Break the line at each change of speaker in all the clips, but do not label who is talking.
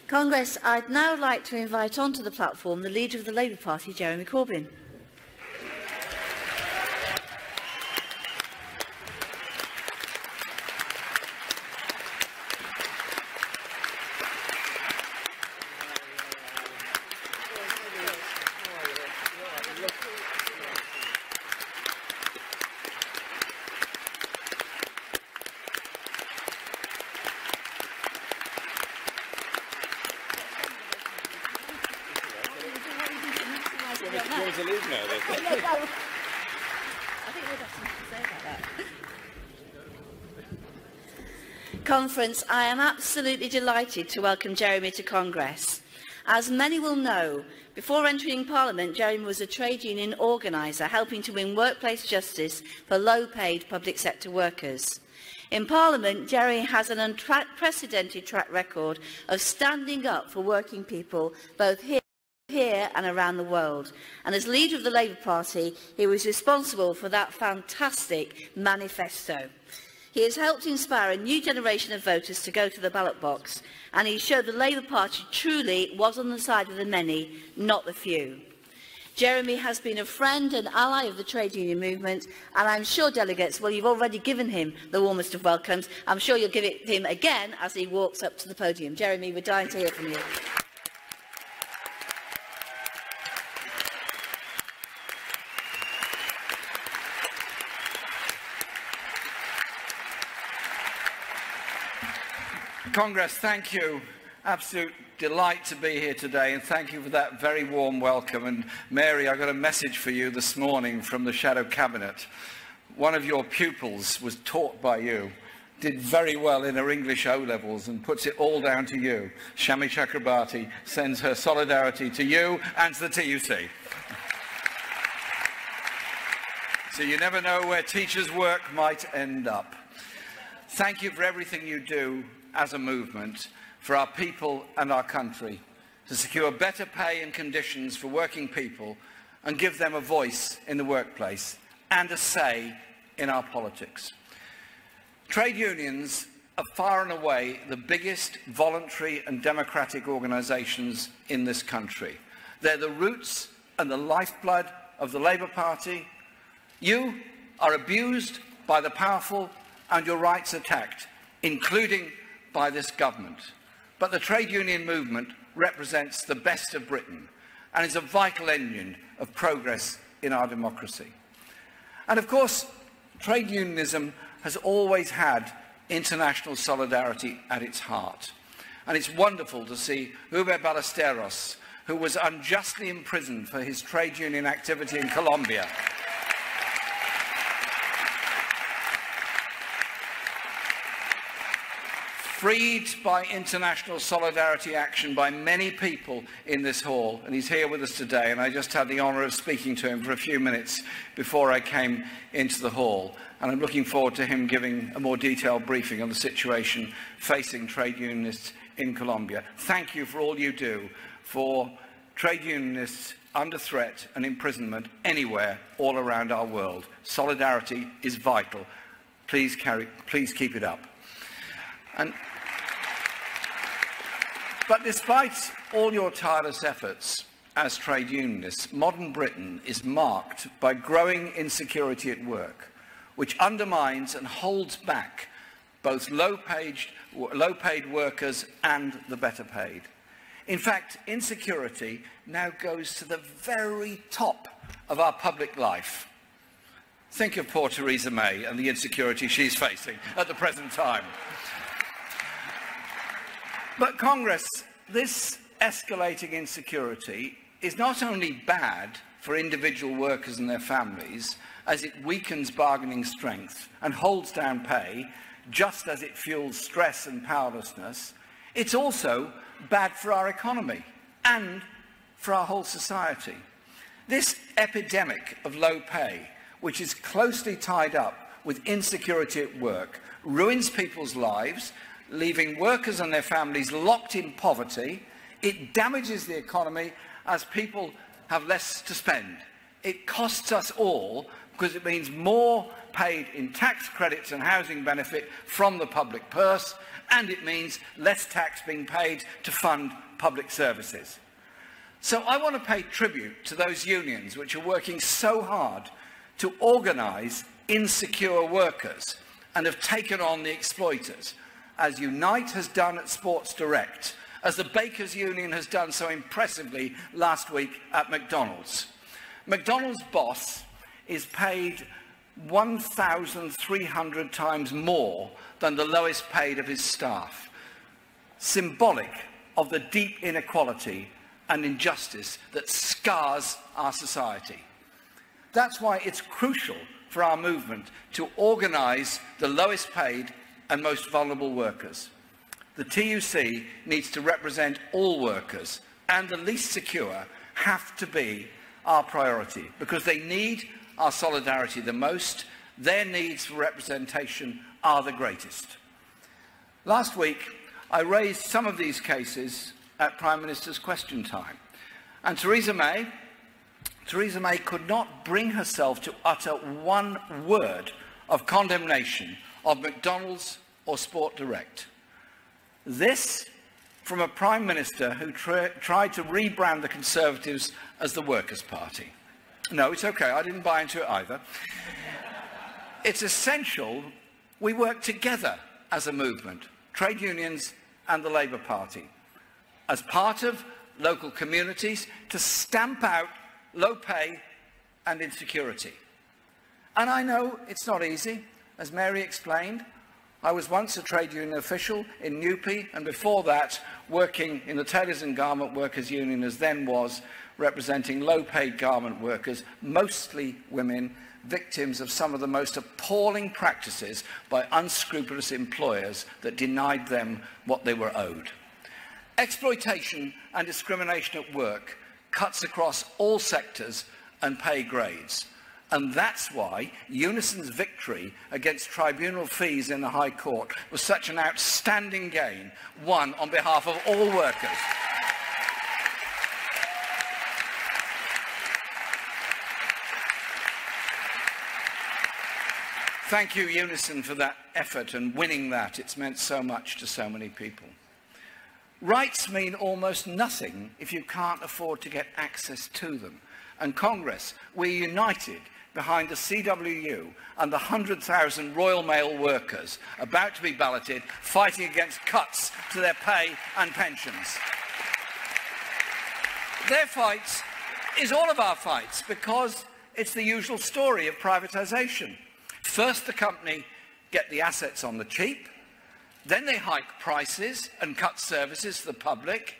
Congress, I'd now like to invite onto the platform the Leader of the Labour Party, Jeremy Corbyn. Conference, I am absolutely delighted to welcome Jeremy to Congress. As many will know, before entering Parliament, Jeremy was a trade union organiser, helping to win workplace justice for low-paid public sector workers. In Parliament, Jeremy has an unprecedented track record of standing up for working people, both here and around the world. And as leader of the Labour Party, he was responsible for that fantastic manifesto. He has helped inspire a new generation of voters to go to the ballot box, and he showed the Labour Party truly was on the side of the many, not the few. Jeremy has been a friend and ally of the trade union movement, and I'm sure delegates, well, you've already given him the warmest of welcomes. I'm sure you'll give it him again as he walks up to the podium. Jeremy, we're dying to hear from you.
Congress, thank you. Absolute delight to be here today, and thank you for that very warm welcome. And Mary, I got a message for you this morning from the Shadow Cabinet. One of your pupils was taught by you, did very well in her English O-levels, and puts it all down to you. Shami Chakrabarti sends her solidarity to you and to the TUC. So you never know where teachers' work might end up. Thank you for everything you do as a movement for our people and our country, to secure better pay and conditions for working people and give them a voice in the workplace and a say in our politics. Trade unions are far and away the biggest voluntary and democratic organisations in this country. They're the roots and the lifeblood of the Labour Party. You are abused by the powerful and your rights attacked, including by this government. But the trade union movement represents the best of Britain and is a vital engine of progress in our democracy. And of course, trade unionism has always had international solidarity at its heart. And it's wonderful to see Hugo Ballesteros, who was unjustly imprisoned for his trade union activity in Colombia, freed by international solidarity action by many people in this hall, and he's here with us today, and I just had the honour of speaking to him for a few minutes before I came into the hall, and I'm looking forward to him giving a more detailed briefing on the situation facing trade unionists in Colombia. Thank you for all you do for trade unionists under threat and imprisonment anywhere all around our world. Solidarity is vital. Please keep it up. But despite all your tireless efforts as trade unionists, modern Britain is marked by growing insecurity at work, which undermines and holds back both low-paid workers and the better paid. In fact, insecurity now goes to the very top of our public life. Think of poor Theresa May and the insecurity she's facing at the present time. But Congress, this escalating insecurity is not only bad for individual workers and their families, as it weakens bargaining strength and holds down pay, just as it fuels stress and powerlessness, it's also bad for our economy and for our whole society. This epidemic of low pay, which is closely tied up with insecurity at work, ruins people's lives, leaving workers and their families locked in poverty. It damages the economy as people have less to spend. It costs us all because it means more paid in tax credits and housing benefit from the public purse, and it means less tax being paid to fund public services. So I want to pay tribute to those unions which are working so hard to organise insecure workers and have taken on the exploiters, as Unite has done at Sports Direct, as the Bakers Union has done so impressively last week at McDonald's. McDonald's boss is paid 1,300 times more than the lowest paid of his staff, symbolic of the deep inequality and injustice that scars our society. That's why it's crucial for our movement to organise the lowest paid and most vulnerable workers. The TUC needs to represent all workers, and the least secure have to be our priority, because they need our solidarity the most. Their needs for representation are the greatest. Last week, I raised some of these cases at Prime Minister's Question Time, and Theresa May could not bring herself to utter one word of condemnation of McDonald's or Sport Direct. This from a Prime Minister who tried to rebrand the Conservatives as the Workers' Party. No, it's okay, I didn't buy into it either. It's essential we work together as a movement, trade unions and the Labour Party, as part of local communities, to stamp out low pay and insecurity. And I know it's not easy. As Mary explained, I was once a trade union official in Newpie, and before that working in the Tailors and Garment Workers Union, as then was, representing low-paid garment workers, mostly women, victims of some of the most appalling practices by unscrupulous employers that denied them what they were owed. Exploitation and discrimination at work cuts across all sectors and pay grades. And that's why Unison's victory against tribunal fees in the High Court was such an outstanding gain, won on behalf of all workers. Thank you, Unison, for that effort and winning that. It's meant so much to so many people. Rights mean almost nothing if you can't afford to get access to them. And Congress, we're united behind the CWU and the 100,000 Royal Mail workers about to be balloted, fighting against cuts to their pay and pensions. Their fight is all of our fights, because it's the usual story of privatisation. First, the company get the assets on the cheap, then they hike prices and cut services to the public,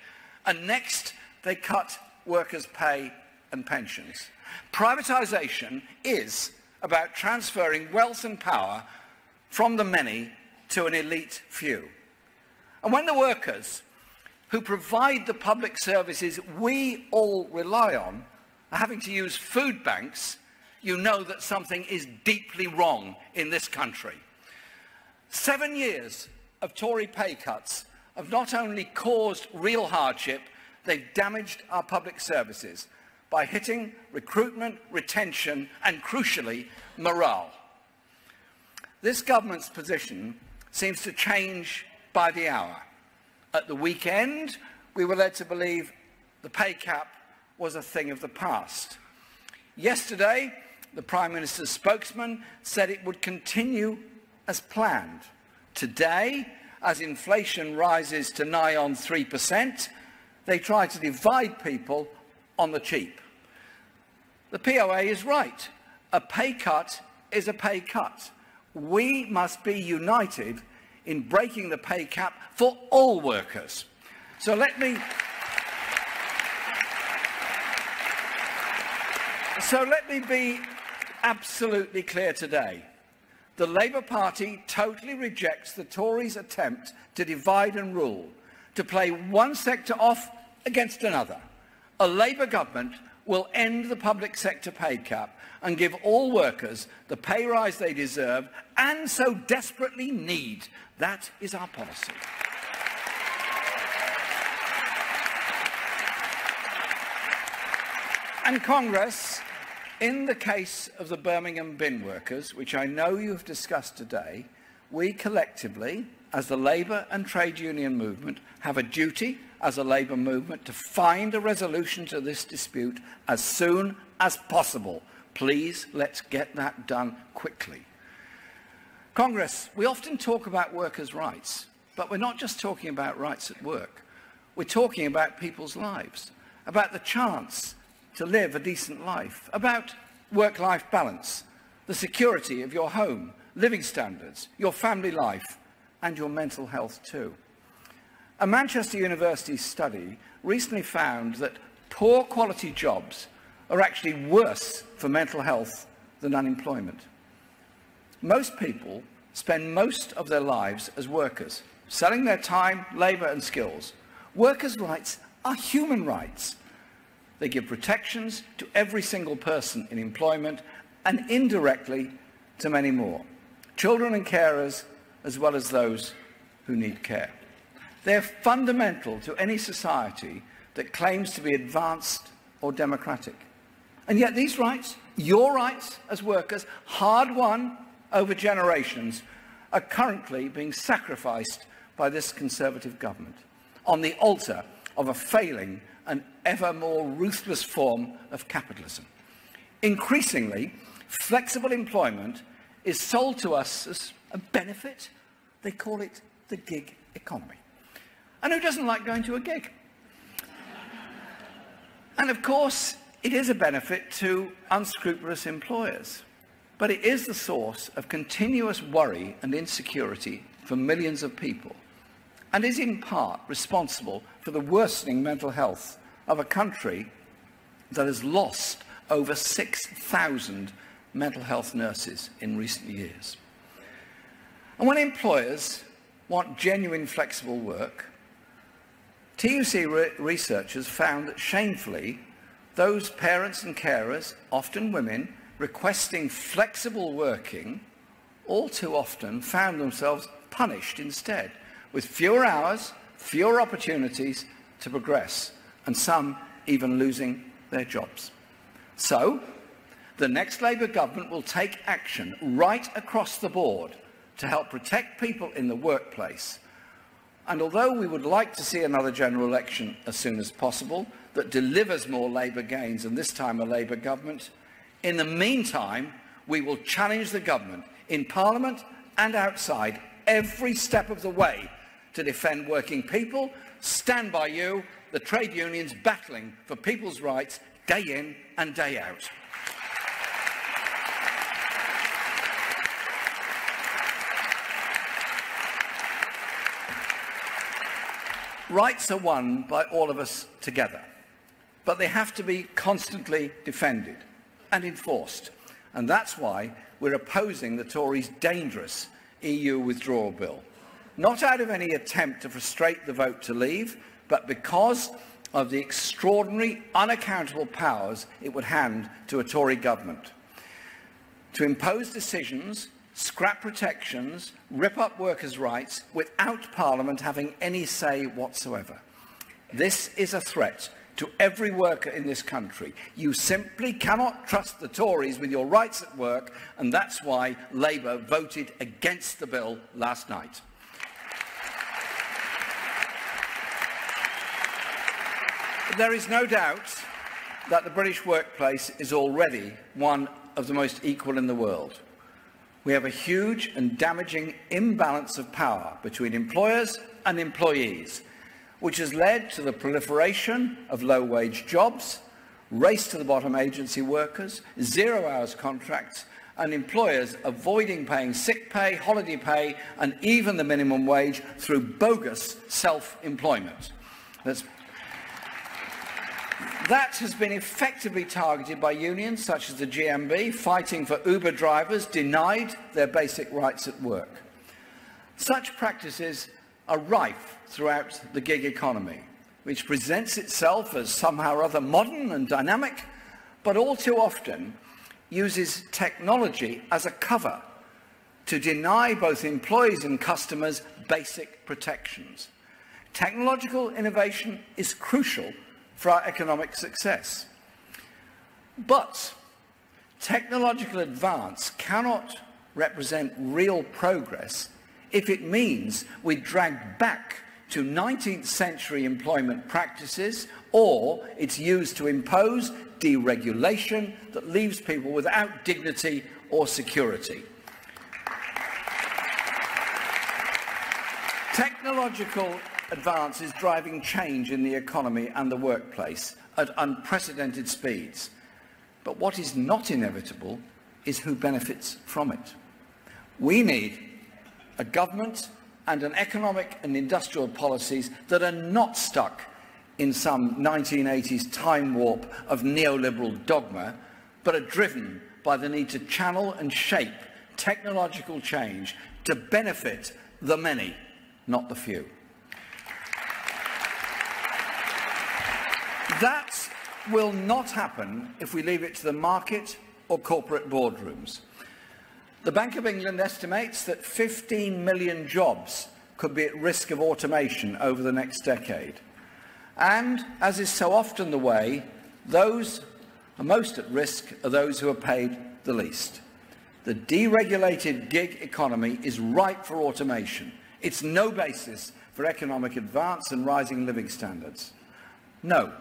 and next they cut workers' pay and pensions. Privatisation is about transferring wealth and power from the many to an elite few. And when the workers who provide the public services we all rely on are having to use food banks, you know that something is deeply wrong in this country. 7 years of Tory pay cuts have not only caused real hardship, they've damaged our public services by hitting recruitment, retention, and crucially, morale. This government's position seems to change by the hour. At the weekend, we were led to believe the pay cap was a thing of the past. Yesterday, the Prime Minister's spokesman said it would continue as planned. Today, as inflation rises to nigh on 3%, they try to divide people on the cheap. The POA is right. A pay cut is a pay cut. We must be united in breaking the pay cap for all workers. So let me be absolutely clear today. The Labour Party totally rejects the Tories' attempt to divide and rule, to play one sector off against another. A Labour government will end the public sector pay cap and give all workers the pay rise they deserve and so desperately need. That is our policy. And Congress, In the case of the Birmingham bin workers, which I know you have discussed today, we collectively, as the Labour and trade union movement, have a duty as a Labour movement to find a resolution to this dispute as soon as possible. Please, let's get that done quickly. Congress, we often talk about workers' rights, but we're not just talking about rights at work. We're talking about people's lives, about the chance to live a decent life, about work-life balance, the security of your home, living standards, your family life, and your mental health too. A Manchester University study recently found that poor quality jobs are actually worse for mental health than unemployment. Most people spend most of their lives as workers, selling their time, labour and skills. Workers' rights are human rights. They give protections to every single person in employment and indirectly to many more, children and carers as well as those who need care. They're fundamental to any society that claims to be advanced or democratic. And yet these rights, your rights as workers, hard won over generations, are currently being sacrificed by this Conservative government on the altar of a failing and ever more ruthless form of capitalism. Increasingly, flexible employment is sold to us as a benefit. They call it the gig economy. And who doesn't like going to a gig? And of course, it is a benefit to unscrupulous employers, but it is the source of continuous worry and insecurity for millions of people, and is in part responsible for the worsening mental health of a country that has lost over 6,000 mental health nurses in recent years. And when employers want genuine flexible work, TUC researchers found that shamefully, those parents and carers, often women, requesting flexible working, all too often found themselves punished instead, with fewer hours, fewer opportunities to progress, and some even losing their jobs. So, the next Labour government will take action right across the board to help protect people in the workplace. And although we would like to see another general election as soon as possible that delivers more Labour gains, and this time a Labour government, in the meantime, we will challenge the government in Parliament and outside every step of the way to defend working people, stand by you, the trade unions battling for people's rights day in and day out. Rights are won by all of us together, but they have to be constantly defended and enforced. And that's why we're opposing the Tories' dangerous EU withdrawal bill. Not out of any attempt to frustrate the vote to leave, but because of the extraordinary, unaccountable powers it would hand to a Tory government to impose decisions, scrap protections, rip up workers' rights without Parliament having any say whatsoever. This is a threat to every worker in this country. You simply cannot trust the Tories with your rights at work, and that's why Labour voted against the bill last night. There is no doubt that the British workplace is already one of the most equal in the world. We have a huge and damaging imbalance of power between employers and employees, which has led to the proliferation of low-wage jobs, race-to-the-bottom agency workers, zero-hours contracts, and employers avoiding paying sick pay, holiday pay, and even the minimum wage through bogus self-employment. That has been effectively targeted by unions such as the GMB, fighting for Uber drivers denied their basic rights at work. Such practices are rife throughout the gig economy, which presents itself as somehow or other modern and dynamic, but all too often uses technology as a cover to deny both employees and customers basic protections. Technological innovation is crucial for our economic success. But Technological advance cannot represent real progress if it means we drag back to 19th century employment practices, or it's used to impose deregulation that leaves people without dignity or security. Technological advance is driving change in the economy and the workplace at unprecedented speeds. But what is not inevitable is who benefits from it. We need a government and an economic and industrial policies that are not stuck in some 1980s time warp of neoliberal dogma, but are driven by the need to channel and shape technological change to benefit the many, not the few. That will not happen if we leave it to the market or corporate boardrooms. The Bank of England estimates that 15 million jobs could be at risk of automation over the next decade. And, as is so often the way, those most at risk are those who are paid the least. The deregulated gig economy is ripe for automation. It's no basis for economic advance and rising living standards. No.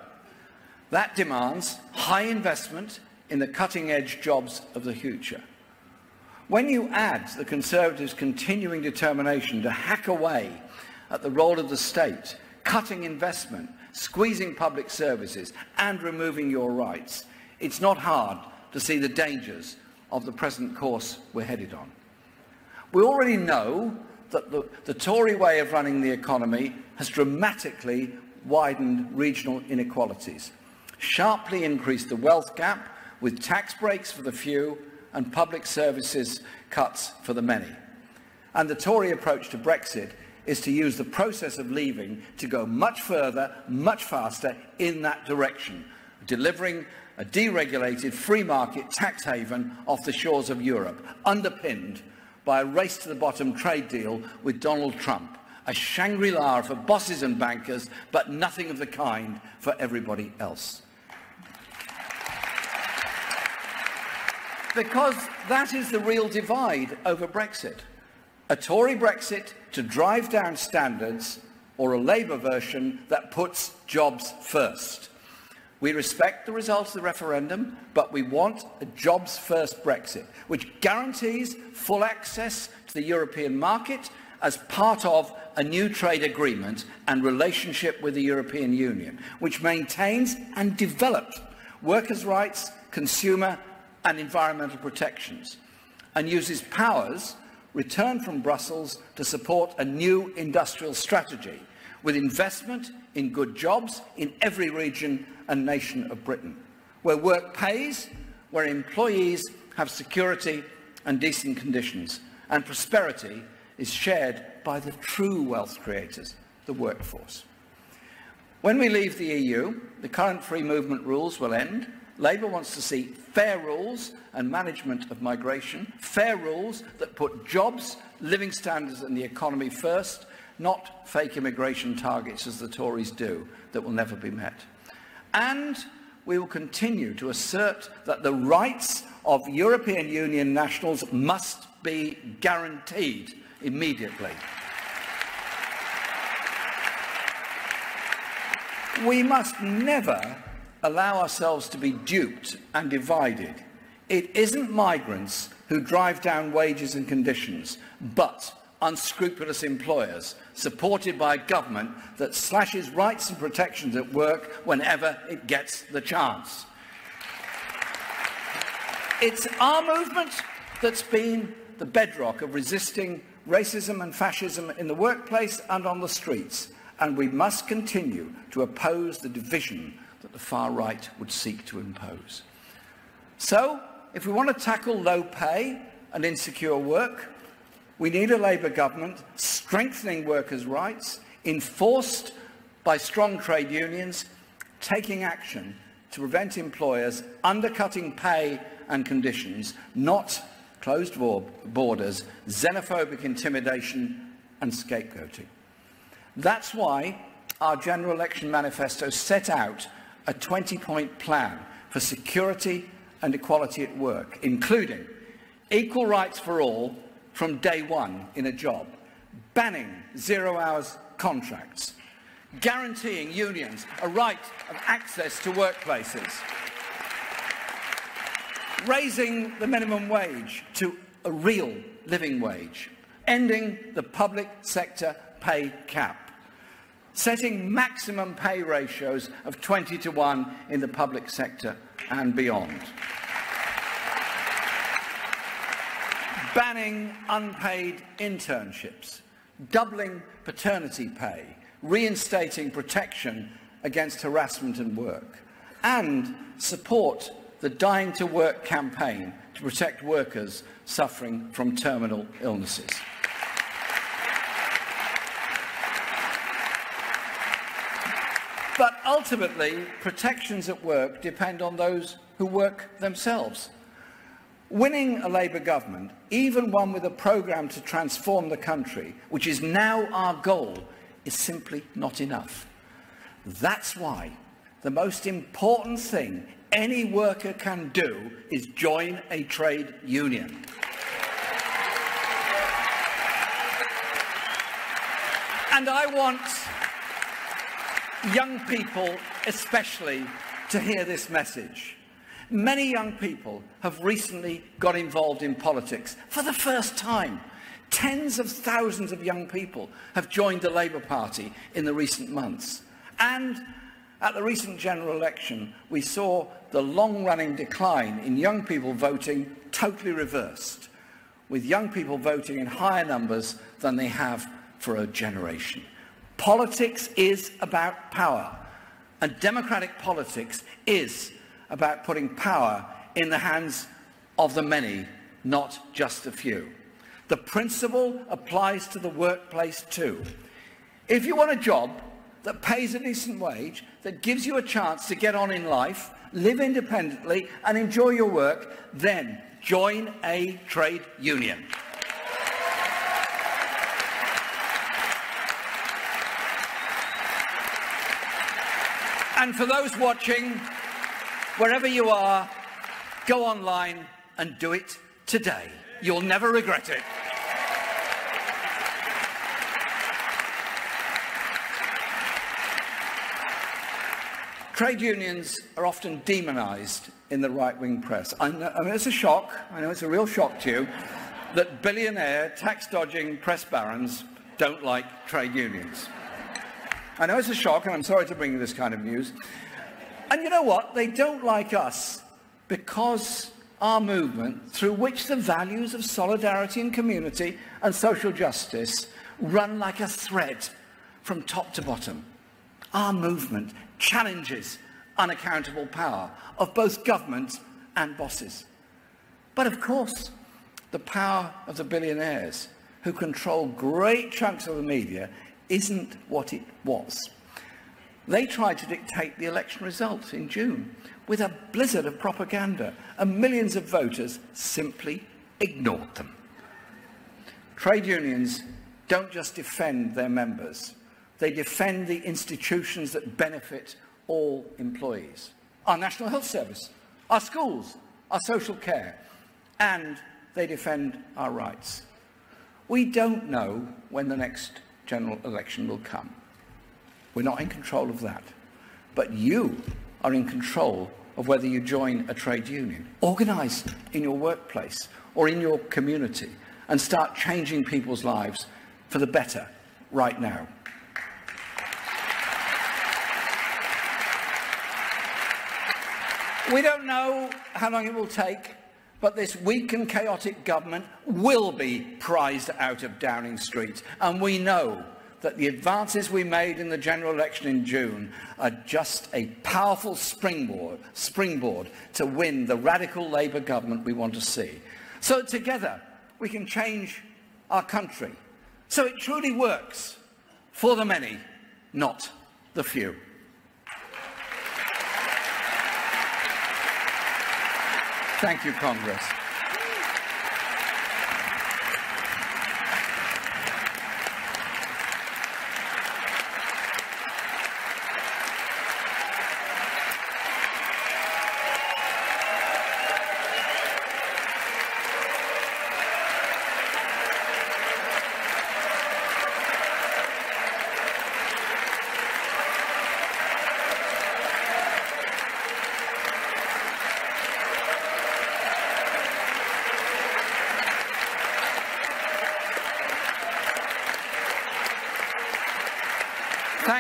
That demands high investment in the cutting-edge jobs of the future. When you add the Conservatives' continuing determination to hack away at the role of the state, cutting investment, squeezing public services, and removing your rights, it's not hard to see the dangers of the present course we're headed on. We already know that the Tory way of running the economy has dramatically widened regional inequalities, sharply increased the wealth gap with tax breaks for the few and public services cuts for the many. And the Tory approach to Brexit is to use the process of leaving to go much further, much faster in that direction, delivering a deregulated free market tax haven off the shores of Europe, underpinned by a race-to-the-bottom trade deal with Donald Trump, a Shangri-La for bosses and bankers, but nothing of the kind for everybody else. Because that is the real divide over Brexit. A Tory Brexit to drive down standards, or a Labour version that puts jobs first. We respect the results of the referendum, but we want a jobs-first Brexit, which guarantees full access to the European market as part of a new trade agreement and relationship with the European Union, which maintains and develops workers' rights, consumer and environmental protections, and uses powers returned from Brussels to support a new industrial strategy with investment in good jobs in every region and nation of Britain, where work pays, where employees have security and decent conditions, and prosperity is shared by the true wealth creators, the workforce. When we leave the EU, the current free movement rules will end. Labour wants to see fair rules and management of migration, fair rules that put jobs, living standards and the economy first, not fake immigration targets as the Tories do, that will never be met. And we will continue to assert that the rights of European Union nationals must be guaranteed immediately. We must never allow ourselves to be duped and divided. It isn't migrants who drive down wages and conditions, but unscrupulous employers, supported by a government that slashes rights and protections at work whenever it gets the chance. It's our movement that's been the bedrock of resisting racism and fascism in the workplace and on the streets, and we must continue to oppose the division that the far right would seek to impose. So, if we want to tackle low pay and insecure work, we need a Labour government strengthening workers' rights, enforced by strong trade unions, taking action to prevent employers undercutting pay and conditions, not closed borders, xenophobic intimidation and scapegoating. That's why our general election manifesto set out a 20-point plan for security and equality at work, including equal rights for all from day one in a job, banning zero-hours contracts, guaranteeing unions a right of access to workplaces, raising the minimum wage to a real living wage, ending the public sector pay cap, setting maximum pay ratios of 20:1 in the public sector and beyond, banning unpaid internships, doubling paternity pay, reinstating protection against harassment and work, and support the Dying to Work campaign to protect workers suffering from terminal illnesses. But ultimately, protections at work depend on those who work themselves. Winning a Labour government, even one with a programme to transform the country, which is now our goal, is simply not enough. That's why the most important thing any worker can do is join a trade union. And I want young people especially to hear this message. Many young people have recently got involved in politics for the first time. Tens of thousands of young people have joined the Labour Party in the recent months. And at the recent general election, we saw the long-running decline in young people voting totally reversed, with young people voting in higher numbers than they have for a generation. Politics is about power, and democratic politics is about putting power in the hands of the many, not just a few. The principle applies to the workplace too. If you want a job that pays a decent wage, that gives you a chance to get on in life, live independently and enjoy your work, then join a trade union. And for those watching, wherever you are, go online and do it today. You'll never regret it. Trade unions are often demonised in the right-wing press. I mean, it's a shock, I know it's a real shock to you, that billionaire, tax-dodging press barons don't like trade unions. I know it's a shock, and I'm sorry to bring you this kind of news. And you know what? They don't like us because our movement, through which the values of solidarity and community and social justice run like a thread from top to bottom. Our movement challenges unaccountable power of both government and bosses. But of course, the power of the billionaires who control great chunks of the media isn't what it was. They tried to dictate the election result in June with a blizzard of propaganda, and millions of voters simply ignored them. Trade unions don't just defend their members, they defend the institutions that benefit all employees. Our National Health Service, our schools, our social care, and they defend our rights. We don't know when the next general election will come. We're not in control of that. But you are in control of whether you join a trade union. Organise in your workplace or in your community and start changing people's lives for the better right now. We don't know how long it will take, but this weak and chaotic government will be prized out of Downing Street, and we know that the advances we made in the general election in June are just a powerful springboard to win the radical Labour government we want to see. So that together we can change our country so it truly works for the many, not the few. Thank you, Congress.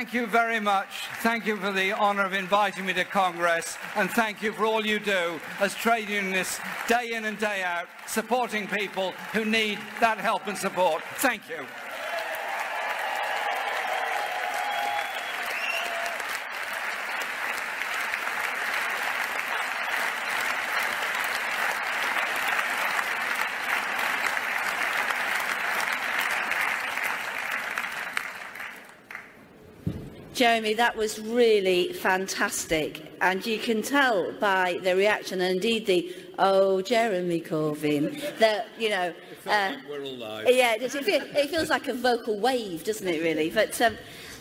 thank you very much. Thank you for the honour of inviting me to Congress, and thank you for all you do as trade unionists, day in and day out, supporting people who need that help and support. Thank you.
Jeremy, that was really fantastic, and you can tell by the reaction and indeed the "Oh, Jeremy Corbyn" that
we're all live.
Yeah, it feels like a vocal wave, doesn't it? Really, but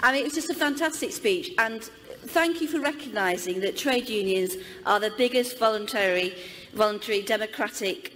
I mean, it was just a fantastic speech, and thank you for recognising that trade unions are the biggest voluntary democratic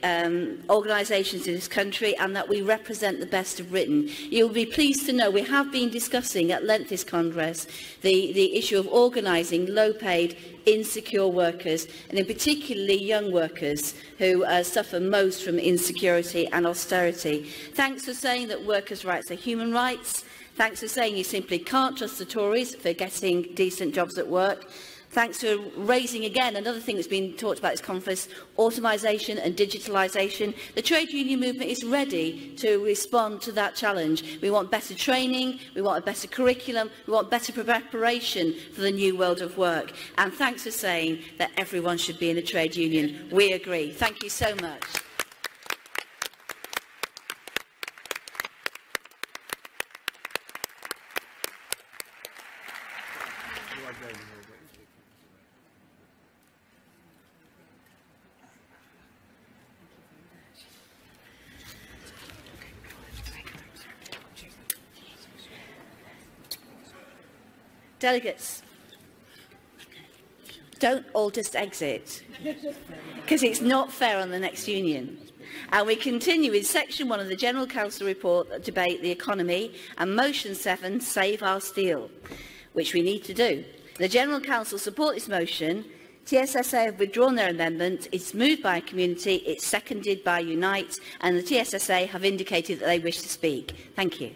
organisations in this country, and that we represent the best of Britain. You'll be pleased to know we have been discussing at length this Congress the issue of organising low-paid, insecure workers, and in particularly young workers who suffer most from insecurity and austerity. Thanks for saying that workers' rights are human rights. Thanks for saying you simply can't trust the Tories for getting decent jobs at work. Thanks for raising again another thing that's been talked about at this conference, automisation and digitalisation. The trade union movement is ready to respond to that challenge. We want better training, we want a better curriculum, we want better preparation for the new world of work. And thanks for saying that everyone should be in a trade union. We agree. Thank you so much. Delegates, don't all just exit, because it's not fair on the next union. And we continue with Section 1 of the General Council report, debate the economy, and Motion 7, Save Our Steel, which we need to do. The General Council support this motion. TSSA have withdrawn their amendment. It's moved by a community. It's seconded by Unite, and the TSSA have indicated that they wish to speak. Thank you.